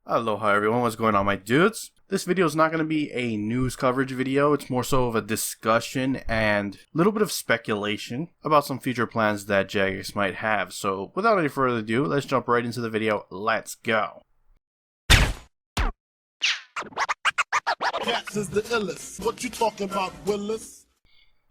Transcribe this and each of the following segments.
Aloha everyone, what's going on my dudes? This video is not going to be a news coverage video, it's more so of a discussion and a little bit of speculation about some future plans that Jagex might have. So without any further ado, let's jump right into the video, let's go. Cats is the illest. What you talking about, Willis?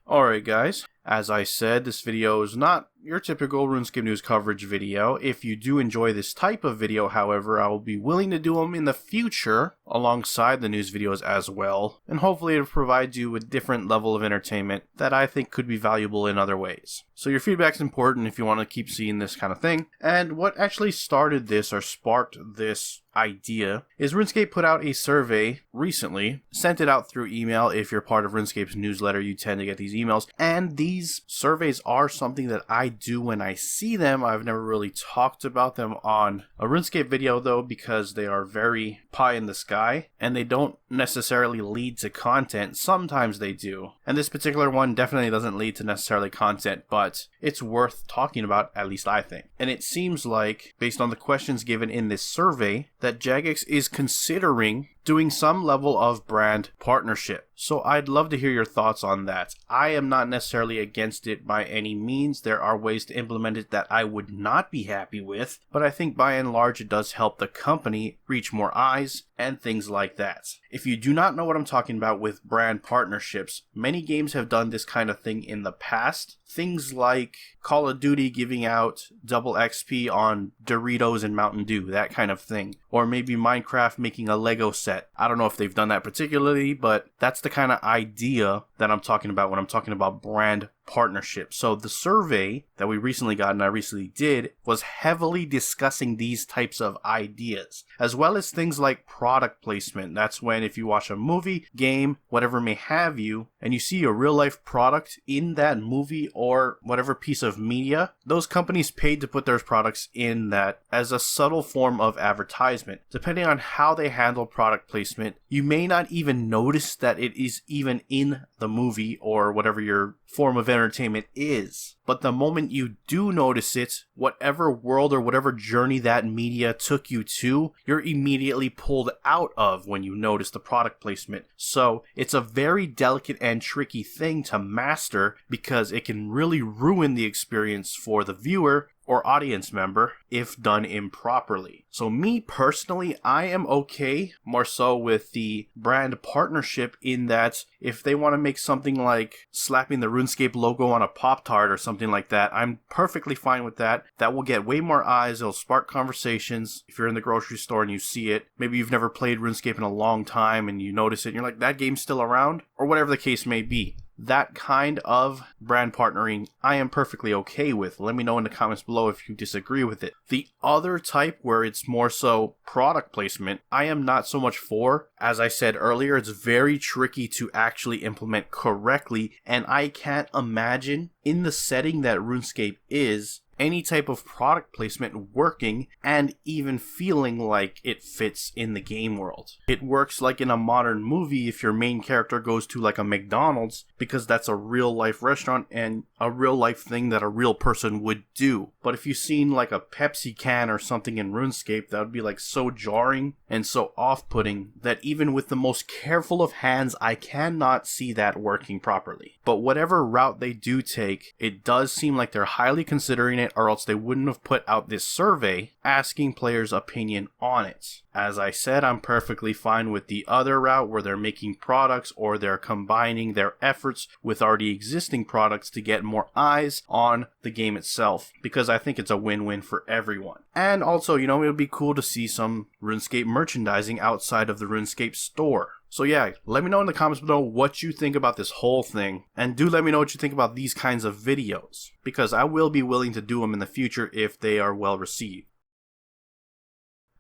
Alright guys, as I said, this video is not your typical RuneScape news coverage video. If you do enjoy this type of video, however, I will be willing to do them in the future alongside the news videos as well, and hopefully it provides you with different level of entertainment that I think could be valuable in other ways. So your feedback is important if you want to keep seeing this kind of thing. And what actually started this or sparked this idea is RuneScape put out a survey recently, sent it out through email. If you're part of RuneScape's newsletter, you tend to get these emails, and these surveys are something that I do when I see them. I've never really talked about them on a RuneScape video though, because they are very pie in the sky and they don't necessarily lead to content. Sometimes they do, and this particular one definitely doesn't lead to necessarily content, but it's worth talking about, at least I think. And it seems like, based on the questions given in this survey, that Jagex is considering doing some level of brand partnership. So I'd love to hear your thoughts on that. I am not necessarily against it by any means. There are ways to implement it that I would not be happy with, but I think by and large it does help the company reach more eyes and things like that. If you do not know what I'm talking about with brand partnerships, many games have done this kind of thing in the past. Things like Call of Duty giving out double XP on Doritos and Mountain Dew, that kind of thing. Or maybe Minecraft making a Lego set. I don't know if they've done that particularly, but that's the kind of idea that I'm talking about when I'm talking about brand partnership. So the survey that we recently got and I recently did was heavily discussing these types of ideas, as well as things like product placement. That's when if you watch a movie, game, whatever may have you, and you see a real life product in that movie or whatever piece of media, those companies paid to put their products in that as a subtle form of advertisement. Depending on how they handle product placement, you may not even notice that it is even in the movie or whatever your form of entertainment is. But the moment you do notice it, whatever world or whatever journey that media took you to, you're immediately pulled out of when you notice the product placement. So it's a very delicate and tricky thing to master because it can really ruin the experience for the viewer or audience member if done improperly. So me personally, I am okay more so with the brand partnership in that if they want to make something like slapping the RuneScape logo on a Pop-Tart or something like that, I'm perfectly fine with that. That will get way more eyes, it'll spark conversations. If you're in the grocery store and you see it, maybe you've never played RuneScape in a long time and you notice it and you're like, that game's still around? Or whatever the case may be. That kind of brand partnering I am perfectly okay with. Let me know in the comments below if you disagree with it. The other type where it's more so product placement, I am not so much for. As I said earlier, it's very tricky to actually implement correctly, and I can't imagine in the setting that RuneScape is any type of product placement working and even feeling like it fits in the game world. It works like in a modern movie if your main character goes to like a McDonald's because that's a real life restaurant and a real life thing that a real person would do. But if you've seen like a Pepsi can or something in RuneScape, that would be like so jarring and so off-putting that even with the most careful of hands, I cannot see that working properly. But whatever route they do take, it does seem like they're highly considering it, or else they wouldn't have put out this survey asking players' opinion on it. As I said, I'm perfectly fine with the other route where they're making products or they're combining their efforts with already existing products to get more eyes on the game itself, because I think it's a win-win for everyone. And also, it would be cool to see some RuneScape merchandising outside of the RuneScape store. So yeah, let me know in the comments below what you think about this whole thing, and do let me know what you think about these kinds of videos, because I will be willing to do them in the future if they are well received.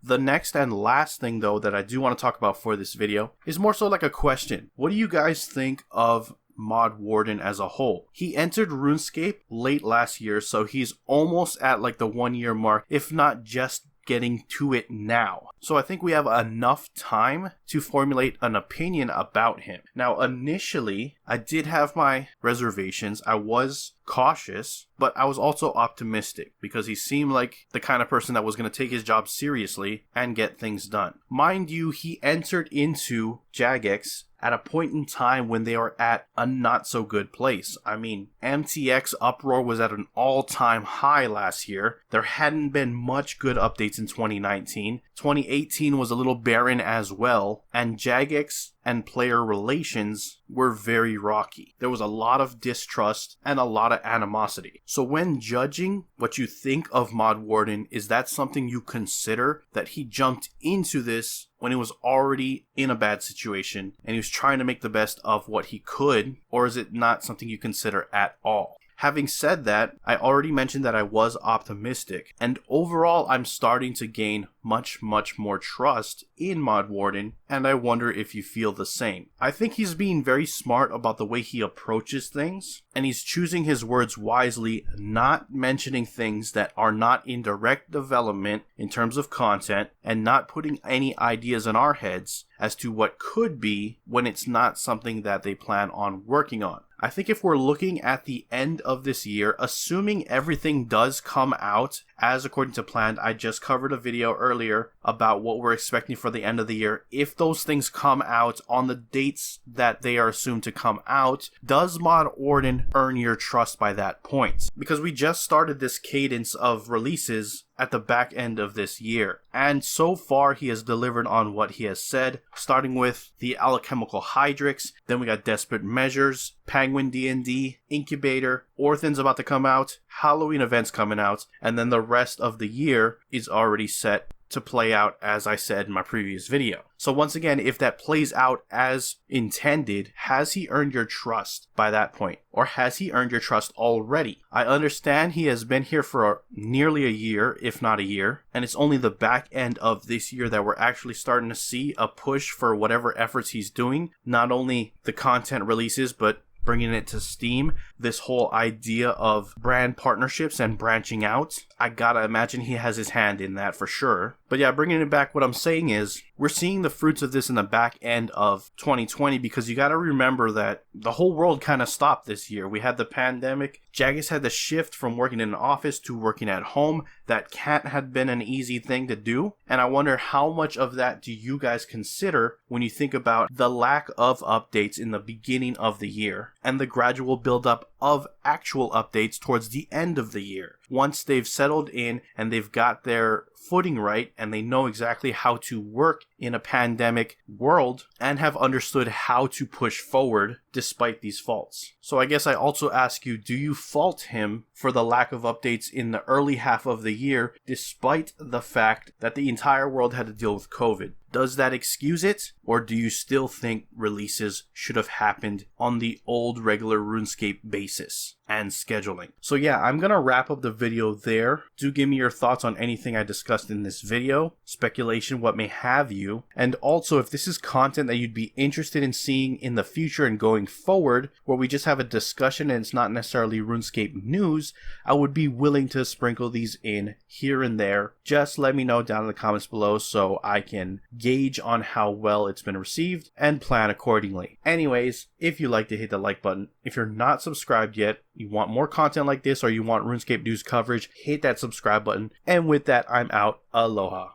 The next and last thing though that I do want to talk about for this video is more so like a question. What do you guys think of mod Warden as a whole? He entered RuneScape late last year, so he's almost at like the 1 year mark, if not just getting to it now. So I think we have enough time to formulate an opinion about him. Now, initially, I did have my reservations. I was cautious, but I was also optimistic because he seemed like the kind of person that was going to take his job seriously and get things done. Mind you, he entered into Jagex at a point in time when they are at a not so good place. I mean, MTX uproar was at an all-time high last year. There hadn't been much good updates in 2019. 2018 was a little barren as well, and Jagex and player relations were very rocky. There was a lot of distrust and a lot of animosity. So when judging what you think of Mod Warden, is that something you consider that he jumped into this when he was already in a bad situation and he was trying to make the best of what he could, or is it not something you consider at all? Having said that, I already mentioned that I was optimistic, and overall I'm starting to gain much more trust in Mod Warden, and I wonder if you feel the same. I think he's being very smart about the way he approaches things, and he's choosing his words wisely, not mentioning things that are not in direct development in terms of content, and not putting any ideas in our heads as to what could be when it's not something that they plan on working on. I think if we're looking at the end of this year, assuming everything does come out as according to plan, I just covered a video earlier about what we're expecting for the end of the year. If those things come out on the dates that they are assumed to come out, does Mod Warden earn your trust by that point? Because we just started this cadence of releases at the back end of this year, and so far he has delivered on what he has said, starting with the alchemical Jagex, then we got Desperate Measures, Penguin D&D, Incubator, Orphan's about to come out, Halloween events coming out, and then the rest of the year is already set to play out, as I said in my previous video. So once again, if that plays out as intended, has he earned your trust by that point? Or has he earned your trust already? I understand he has been here for nearly a year, if not a year, and it's only the back end of this year that we're actually starting to see a push for whatever efforts he's doing, not only the content releases, but bringing it to Steam, this whole idea of brand partnerships and branching out. I gotta imagine he has his hand in that for sure. But yeah, bringing it back, what I'm saying is we're seeing the fruits of this in the back end of 2020, because you gotta remember that the whole world kind of stopped this year. We had the pandemic. Jagex had to shift from working in an office to working at home. That can't have been an easy thing to do. And I wonder how much of that do you guys consider when you think about the lack of updates in the beginning of the year and the gradual buildup of actual updates towards the end of the year. Once they've settled in and they've got their footing right and they know exactly how to work in a pandemic world and have understood how to push forward despite these faults. So I guess I also ask you, do you fault him for the lack of updates in the early half of the year despite the fact that the entire world had to deal with COVID? Does that excuse it, or do you still think releases should have happened on the old regular RuneScape basis and scheduling? So yeah, I'm gonna wrap up the video there. Do give me your thoughts on anything I discussed in this video, speculation, what may have you, and also if this is content that you'd be interested in seeing in the future and going forward, where we just have a discussion and it's not necessarily RuneScape news, I would be willing to sprinkle these in here and there. Just let me know down in the comments below so I can gauge on how well it's been received and plan accordingly. Anyways, if you like to hit the like button, if you're not subscribed yet, you want more content like this, or you want RuneScape news coverage, hit that subscribe button. And with that, I'm out. Aloha.